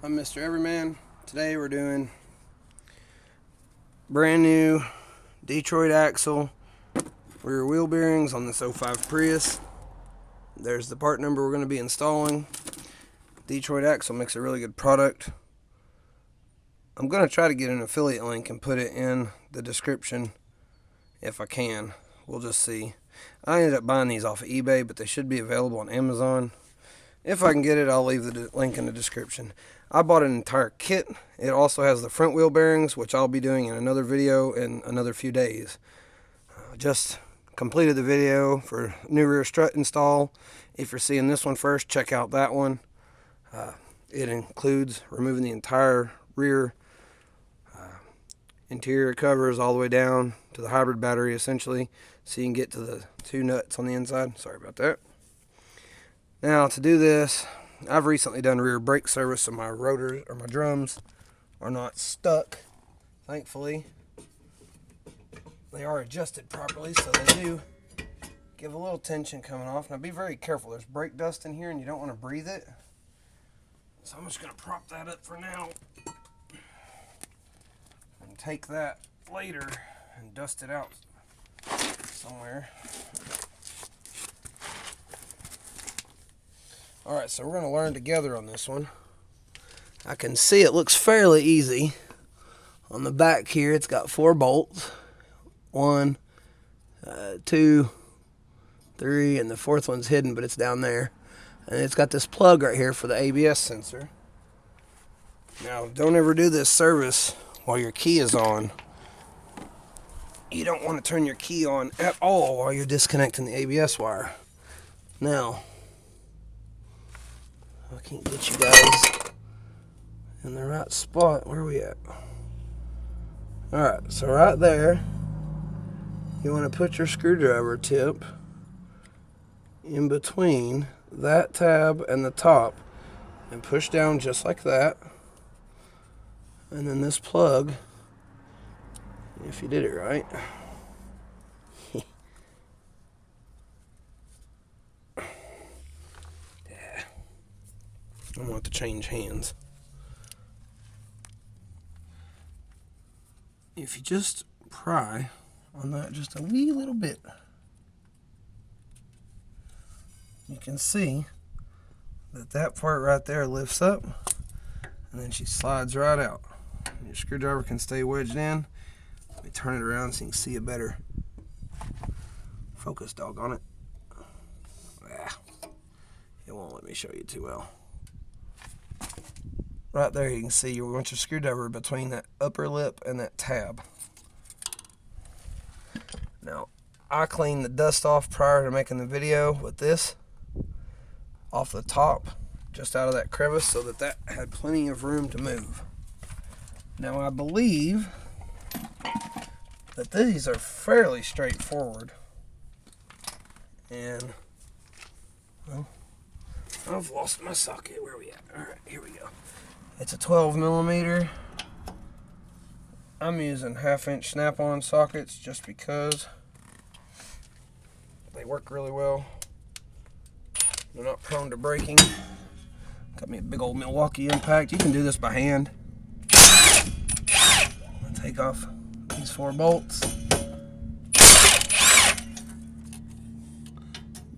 I'm Mr. Everyman. Today we're doing brand new Detroit axle rear wheel bearings on this '05 Prius. There's the part number we're going to be installing. Detroit axle makes a really good product. I'm going to try to get an affiliate link and put it in the description if I can. We'll just see. I ended up buying these off of eBay, but they should be available on Amazon. If I can get it, I'll leave the link in the description. I bought an entire kit. It also has the front wheel bearings, which I'll be doing in another video in another few days. Just completed the video for new rear strut install. If you're seeing this one first, check out that one. It includes removing the entire rear interior covers all the way down to the hybrid battery, essentially, so you can get to the two nuts on the inside. Sorry about that. Now, to do this, I've recently done rear brake service, so my rotors or my drums are not stuck. Thankfully, they are adjusted properly, so they do give a little tension coming off. Now, be very careful. There's brake dust in here, and you don't want to breathe it. So I'm just going to prop that up for now and take that later and dust it out somewhere. Alright, so we're going to learn together on this one. I can see it looks fairly easy. On the back here, it's got 4 bolts. 1, 2, 3, and the 4th one's hidden, but it's down there. And it's got this plug right here for the ABS sensor. Now, don't ever do this service while your key is on. You don't want to turn your key on at all while you're disconnecting the ABS wire. Now, I can't get you guys in the right spot. Where are we at? Alright, so right there, you want to put your screwdriver tip in between that tab and the top and push down just like that. And then this plug, if you did it right, I want to change hands. If you just pry on that just a wee little bit, you can see that that part right there lifts up, and then she slides right out. Your screwdriver can stay wedged in. Let me turn it around so you can see it better. Focus, doggone it. It won't let me show you too well. Right there you can see you want your screwdriver between that upper lip and that tab. Now, I cleaned the dust off prior to making the video with this off the top, just out of that crevice, so that that had plenty of room to move. Now, I believe that these are fairly straightforward. And, well, I've lost my socket. Where are we at? Alright, here we go. It's a 12mm. I'm using 1/2-inch snap-on sockets just because they work really well. They're not prone to breaking. Got me a big old Milwaukee impact. You can do this by hand. I'll take off these 4 bolts.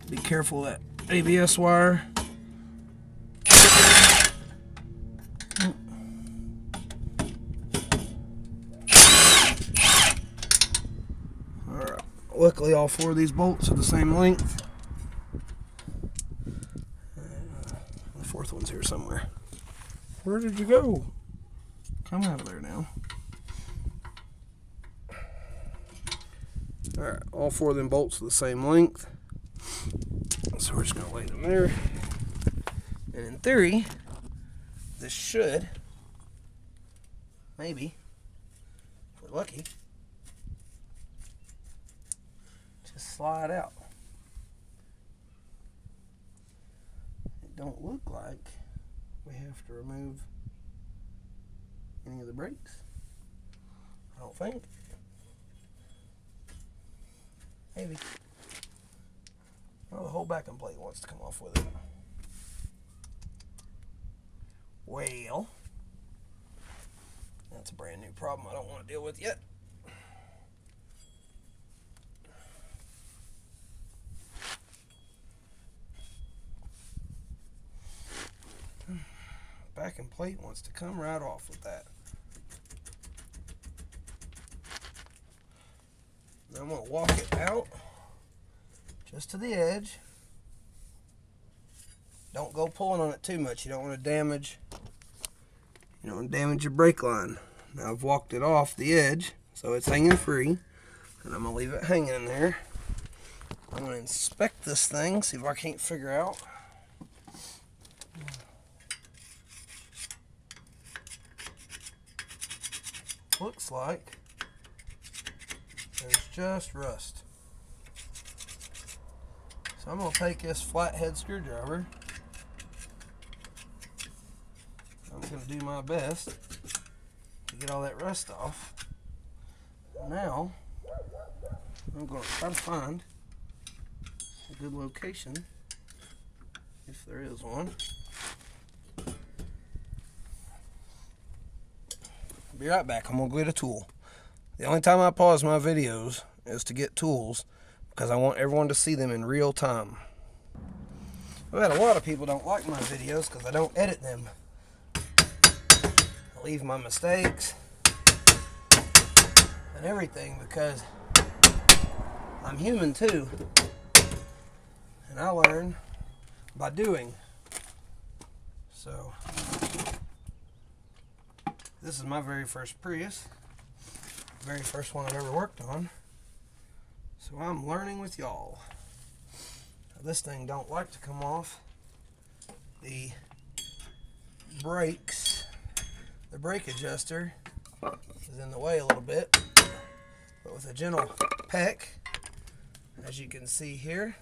Be careful of that ABS wire. Alright, luckily all 4 of these bolts are the same length. The 4th one's here somewhere. Where did you go? Come out of there now. Alright, all 4 of them bolts are the same length. So we're just going to lay them there. And in theory, this should, maybe, if we're lucky, just slide out. It don't look like we have to remove any of the brakes. I don't think. Maybe. Well, the whole backing plate wants to come off with it. Well, that's a brand new problem I don't want to deal with yet. Backing plate wants to come right off with that. Now I'm going to walk it out just to the edge. Don't go pulling on it too much. You don't want to damage your brake line. Now I've walked it off the edge, so it's hanging free, and I'm going to leave it hanging in there. I'm going to inspect this thing, see if I can't figure out. Looks like there's just rust. So I'm going to take this flathead screwdriver. I'm going to do my best to get all that rust off. Now, I'm going to try to find a good location, if there is one. Be right back. I'm going to get a tool. The only time I pause my videos is to get tools, because I want everyone to see them in real time. I bet a lot of people don't like my videos because I don't edit them. I leave my mistakes and everything because I'm human too. And I learn by doing. So, this is my very first Prius. Very first one I've ever worked on. So I'm learning with y'all. This thing don't like to come off. The brakes, the brake adjuster is in the way a little bit. But with a gentle peck, as you can see here,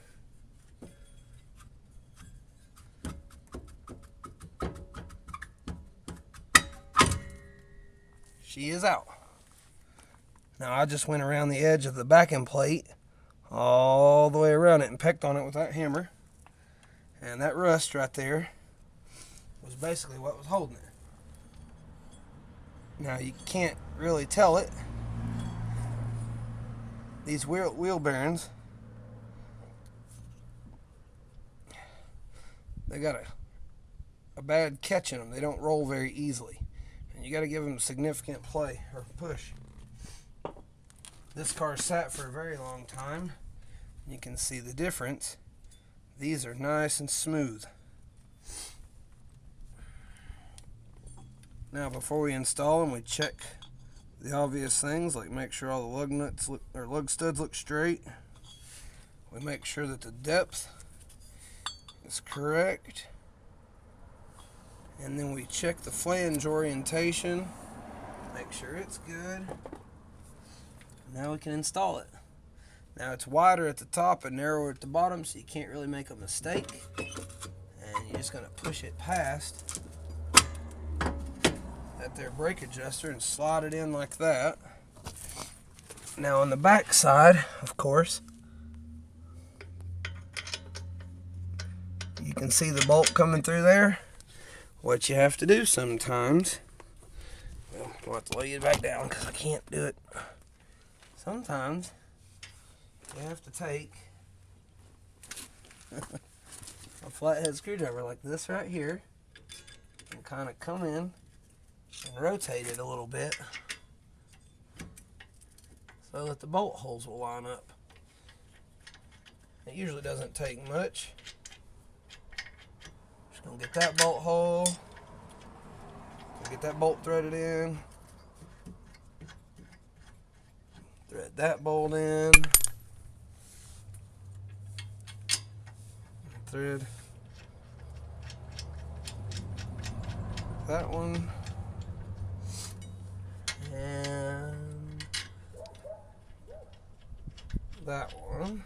she is out. Now I just went around the edge of the backing plate all the way around it and pecked on it with that hammer. And that rust right there was basically what was holding it. Now you can't really tell it. These wheel bearings, they got a bad catch in them. They don't roll very easily. And you got to give them significant play or push. This car sat for a very long time. You can see the difference. These are nice and smooth. Now before we install them, we check the obvious things, like make sure all the lug nuts or lug studs look straight. We make sure that the depth is correct. And then we check the flange orientation, make sure it's good. Now we can install it. Now it's wider at the top and narrower at the bottom, so you can't really make a mistake. And you're just going to push it past that there brake adjuster and slide it in like that. Now on the back side, of course, you can see the bolt coming through there. What you have to do sometimes, well, I'll have to lay it back down because I can't do it. Sometimes you have to take a flathead screwdriver like this right here and kind of come in and rotate it a little bit so that the bolt holes will line up. It usually doesn't take much. Just gonna get that bolt hole, get that bolt threaded in. Thread that bolt in. Thread that one. And that one.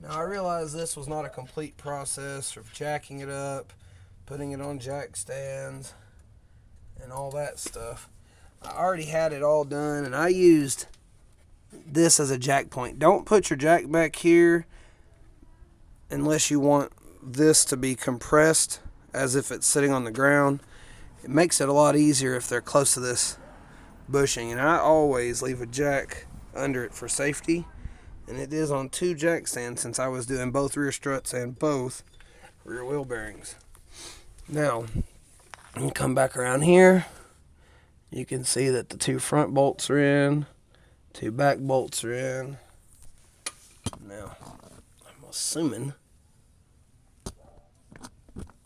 Now I realize this was not a complete process of jacking it up, putting it on jack stands, and all that stuff. I already had it all done, and I used this as a jack point. Don't put your jack back here unless you want this to be compressed as if it's sitting on the ground. It makes it a lot easier if they're close to this bushing, and I always leave a jack under it for safety, and it is on 2 jack stands since I was doing both rear struts and both rear wheel bearings. Now, you come back around here, you can see that the 2 front bolts are in, 2 back bolts are in. Now, I'm assuming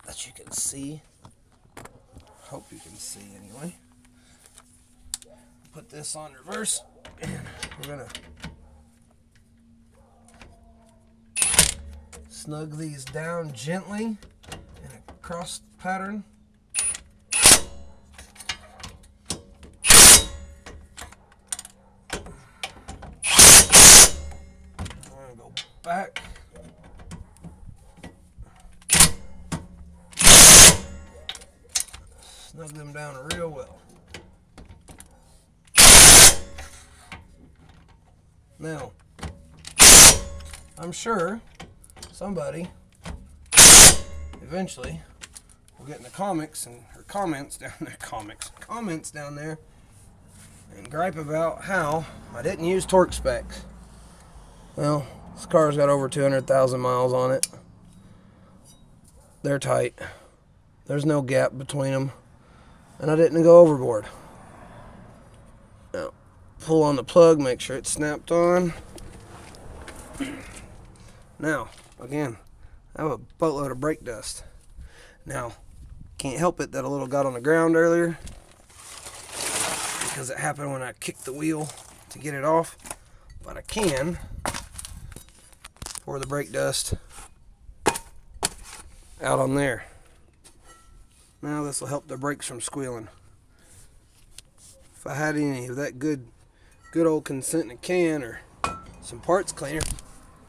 that you can see. Hope you can see anyway. Put this on reverse, and we're gonna snug these down gently in a cross pattern. I'm gonna go back. Snug them down real well. Now, I'm sure somebody eventually will get in the comments down there and gripe about how I didn't use torque specs. Well, this car's got over 200,000 miles on it. They're tight. There's no gap between them, and I didn't go overboard. Now, pull on the plug, make sure it's snapped on. Now, again, I have a boatload of brake dust. Now, can't help it that a little got on the ground earlier because it happened when I kicked the wheel to get it off. But I can pour the brake dust out on there. Now this will help the brakes from squealing. If I had any of that good old consent in a can or some parts cleaner,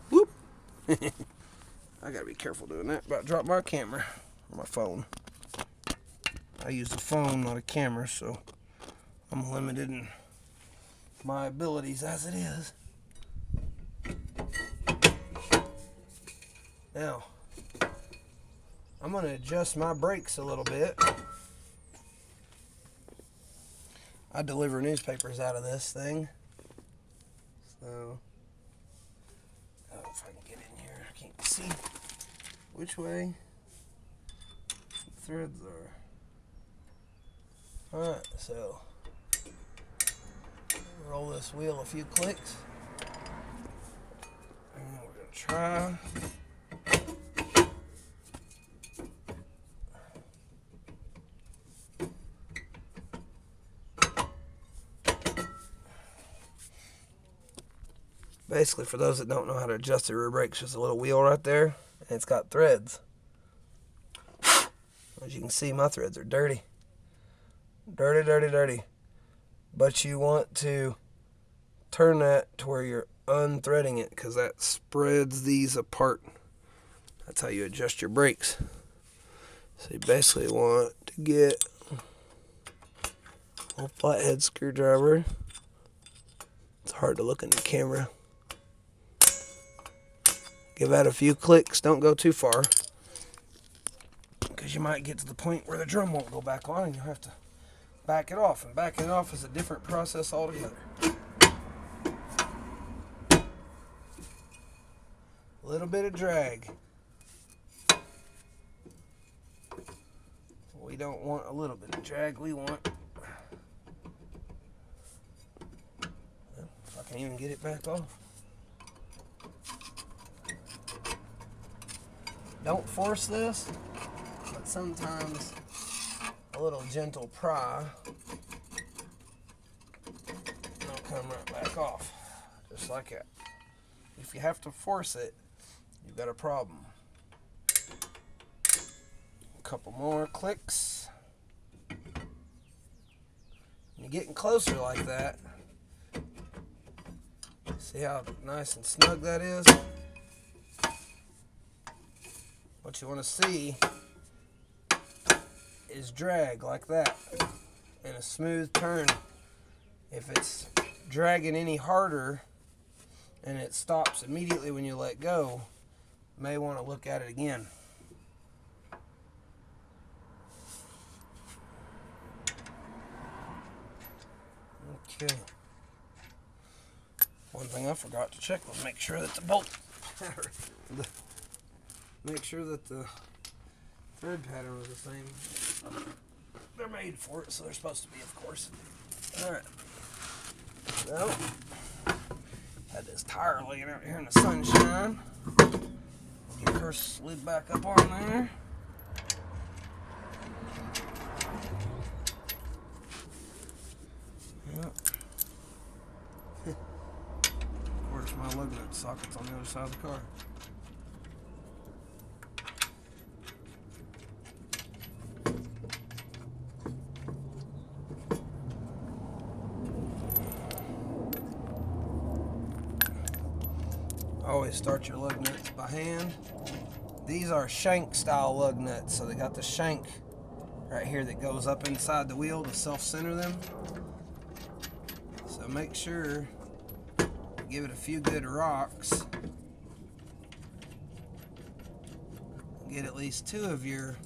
whoop! I gotta be careful doing that. About to drop my camera or my phone. I use a phone, not a camera, so I'm limited in my abilities as it is. Now, I'm going to adjust my brakes a little bit. I deliver newspapers out of this thing. So, oh, if I can get in here, I can't see which way the threads are. Alright, so roll this wheel a few clicks. And we're going to try. Basically, for those that don't know how to adjust the rear brakes, just a little wheel right there, and it's got threads. As you can see, my threads are dirty. Dirty, dirty, dirty. But you want to turn that to where you're unthreading it, because that spreads these apart. That's how you adjust your brakes. So you basically want to get a little flathead screwdriver. It's hard to look in the camera. Give that a few clicks. Don't go too far, because you might get to the point where the drum won't go back on and you'll have to back it off. And backing it off is a different process altogether. A little bit of drag. We don't want a little bit of drag. We want... If I can even get it back off. Don't force this, but sometimes a little gentle pry will come right back off, just like that. If you have to force it, you've got a problem. A couple more clicks. When you're getting closer like that, see how nice and snug that is? What you want to see is drag like that and a smooth turn. If it's dragging any harder and it stops immediately when you let go, you may want to look at it again. Okay. One thing I forgot to check was make sure that the bolt, make sure that the thread pattern was the same. They're made for it, so they're supposed to be, of course. Alright. So, had this tire laying out here in the sunshine. Get her slid back up on there. Yep. Of course, my lug nut socket's on the other side of the car. Always start your lug nuts by hand. These are shank style lug nuts, so they got the shank right here that goes up inside the wheel to self-center them. So make sure, give it a few good rocks. Get at least 2 of your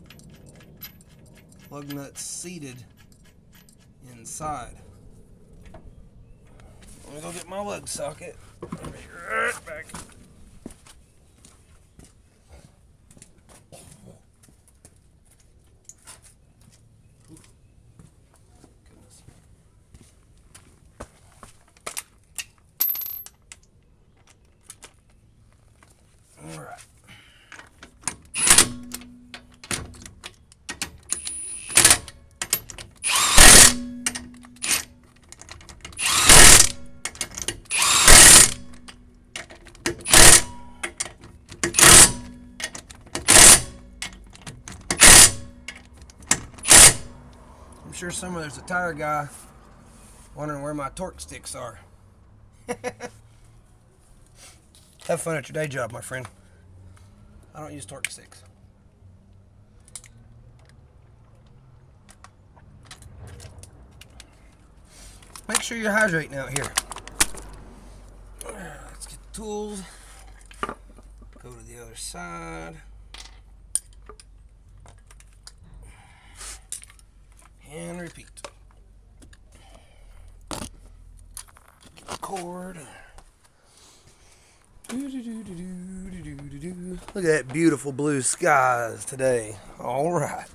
lug nuts seated inside. Let me go get my lug socket. I'll be right back. All right. I'm sure somewhere there's a tire guy wondering where my torque sticks are. Have fun at your day job, my friend. I don't use torque sticks. Make sure you're hydrating out here. Let's get the tools. Go to the other side. And repeat. Get the cord. Look at that beautiful blue skies today. All right.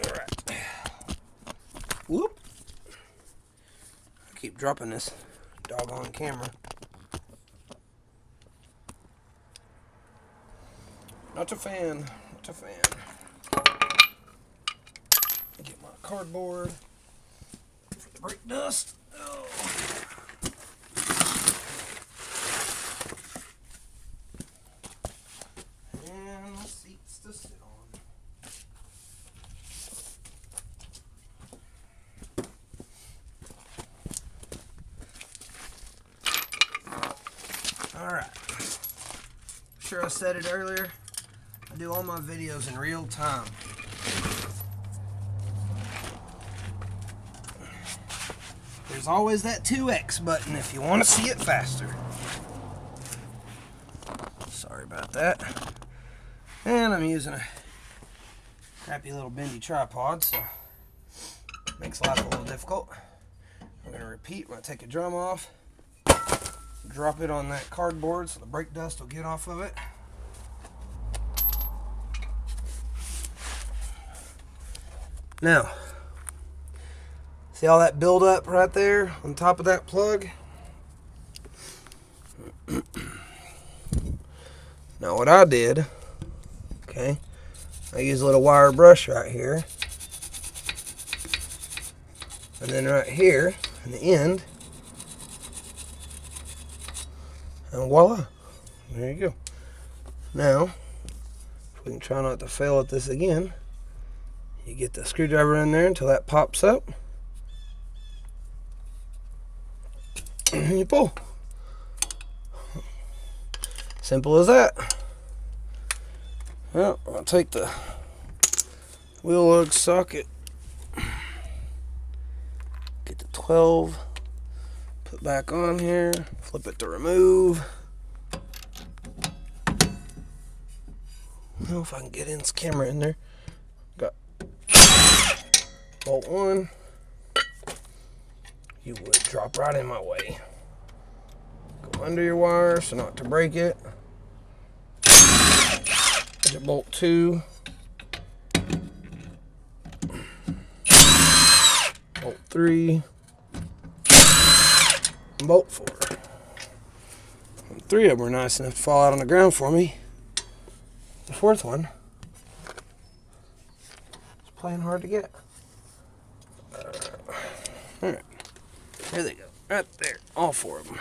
All right. Whoop. I keep dropping this doggone camera. Not a fan. Not a fan. Get my cardboard for the brake dust. Oh. And the seats to sit on. Alright. Sure I said it earlier. I do all my videos in real time. There's always that 2X button if you want to see it faster. Sorry about that. And I'm using a crappy little bendy tripod, so it makes life a little difficult. We're going to repeat. We're going to take a drum off, drop it on that cardboard so the brake dust will get off of it. Now, see all that buildup right there on top of that plug? Now what I did, okay, I used a little wire brush right here. And then right here, in the end, and voila, there you go. Now, if we can try not to fail at this again, you get the screwdriver in there until that pops up. And you pull. Simple as that. Well, I'll take the wheel lug socket, get the 12, put back on here, flip it to remove. I don't know if I can get this camera in there. Got bolt 1, you would drop right in my way. Go under your wire so not to break it. There's bolt 2. Bolt 3. And bolt 4. And 3 of them were nice enough to fall out on the ground for me. The 4th one is playing hard to get. Alright. There they go. Right there. All 4 of them.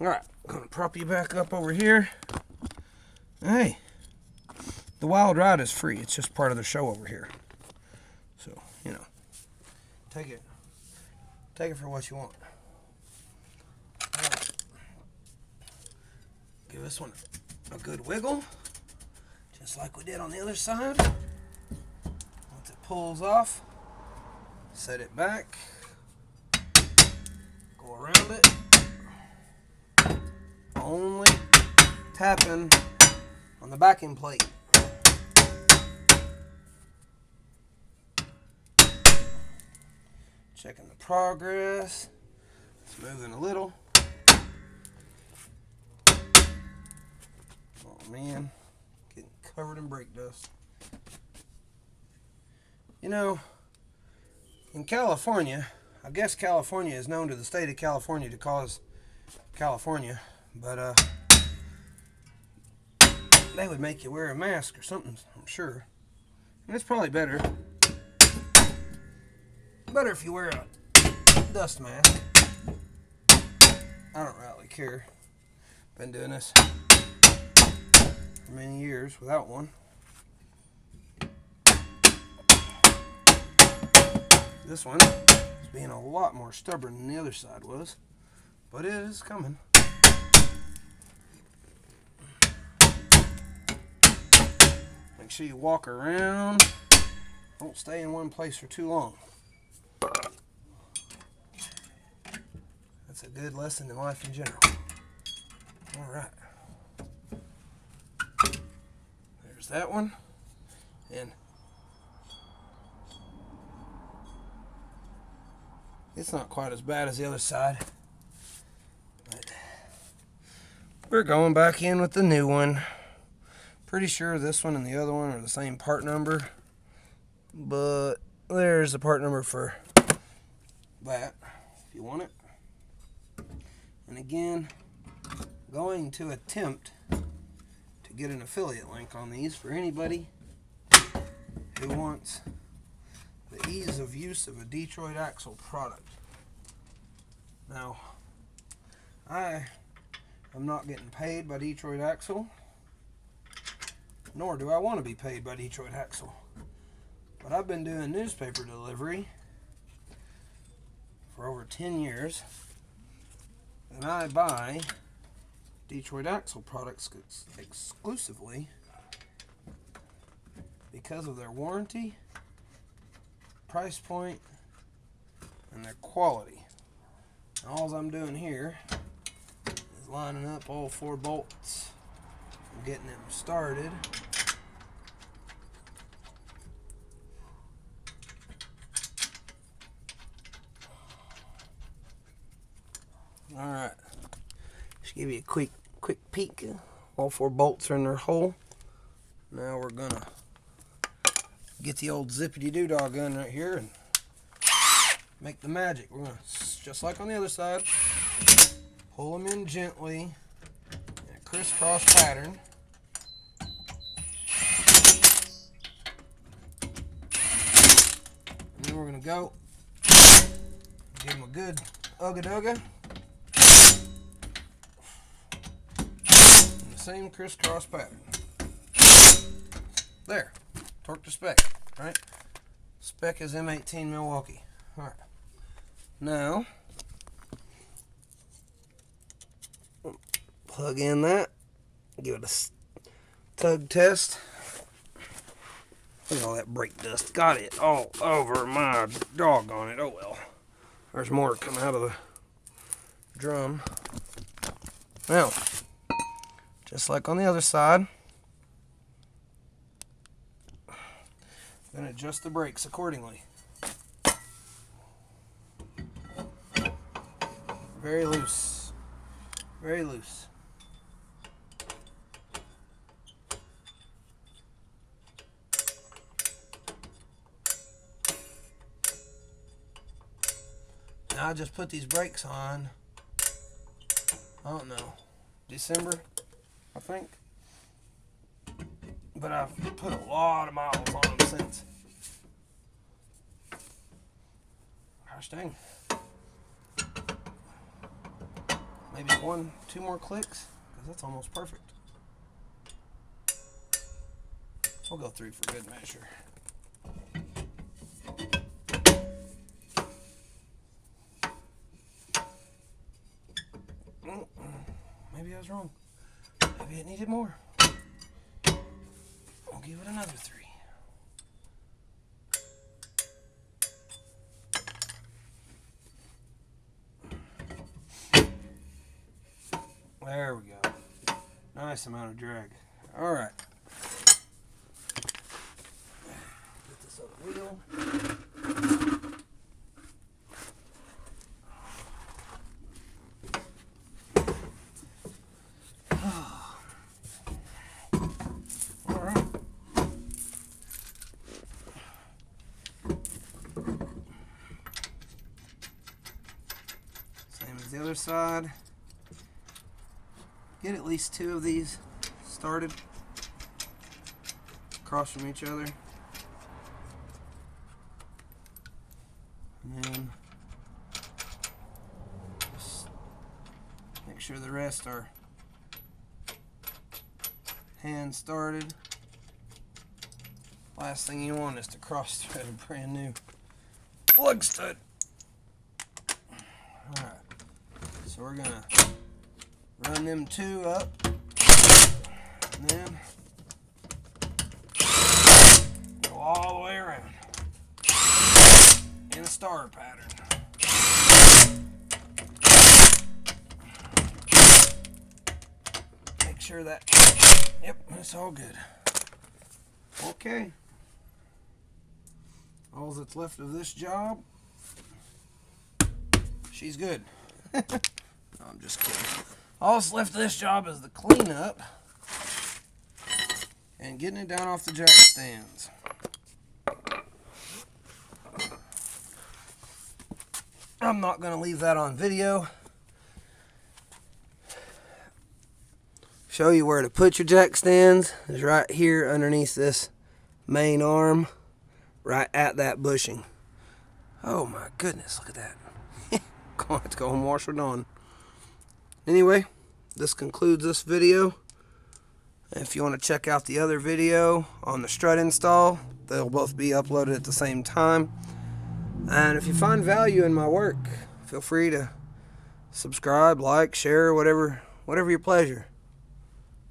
Alright. I'm going to prop you back up over here. Hey. The wild ride is free. It's just part of the show over here. So, you know. Take it for what you want. Right. Give this one a good wiggle, just like we did on the other side. Once it pulls off, set it back, go around it, only tapping on the backing plate. Checking the progress. It's moving a little. Oh man, getting covered in brake dust. You know, in California, I guess California is known to the state of California to cause California, but they would make you wear a mask or something, I'm sure. And it's probably better if you wear a dust mask. I don't really care. Been doing this for many years without one. This one is being a lot more stubborn than the other side was, but it is coming. Make sure you walk around. Don't stay in one place for too long. That's a good lesson in life in general. Alright. There's that one. And it's not quite as bad as the other side. But we're going back in with the new one. Pretty sure this one and the other one are the same part number. But there's the part number for that, if you want it. And again, going to attempt to get an affiliate link on these for anybody who wants the ease of use of a Detroit axle product. Now, I am not getting paid by Detroit Axle, nor do I want to be paid by Detroit Axle. But I've been doing newspaper delivery for over 10 years, and I buy Detroit Axle products exclusively because of their warranty, price point, and their quality. All I'm doing here is lining up all 4 bolts and getting them started. Alright, just give you a quick peek. All 4 bolts are in their hole. Now we're gonna get the old zippity-doo-dah gun right here and make the magic. We're gonna, just like on the other side, pull them in gently in a crisscross pattern. And then we're gonna go give them a good ugga-dugga. Same crisscross pattern. There. Torque to spec, right? Spec is M18 Milwaukee. Alright. Now, plug in that. Give it a tug test. Look at all that brake dust. Got it all over my doggone it. Oh well. There's more coming out of the drum. Now, just like on the other side, then adjust the brakes accordingly. Very loose. Very loose. Now I just put these brakes on, I don't know, December, I think. But I've put a lot of miles on them since. Gosh dang. Maybe 1-2 more clicks, because that's almost perfect. We'll go 3 for good measure. Maybe I was wrong. Maybe it needed more. I'll give it another 3. There we go. Nice amount of drag. All right. Get this other wheel. All right. Same as the other side. Get at least 2 of these started across from each other. And then just make sure the rest are hand started. Last thing you want is to cross thread a brand new plug stud. Alright, so we're gonna run them 2 up, and then go all the way around in a star pattern. Make sure that, yep, it's all good. Okay. All that's left of this job, she's good. No, I'm just kidding. All that's left of this job is the cleanup and getting it down off the jack stands. I'm not going to leave that on video. Show you where to put your jack stands is right here underneath this main arm, right at that bushing. Oh my goodness, look at that. Gonna have to go home and wash her on. Anyway, this concludes this video. If you want to check out the other video on the strut install, they'll both be uploaded at the same time. And if you find value in my work, feel free to subscribe, like, share, whatever your pleasure.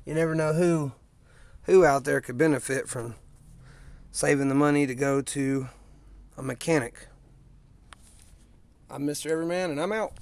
You never know who out there could benefit from saving the money to go to a mechanic. I'm Mr. Everyman, and I'm out.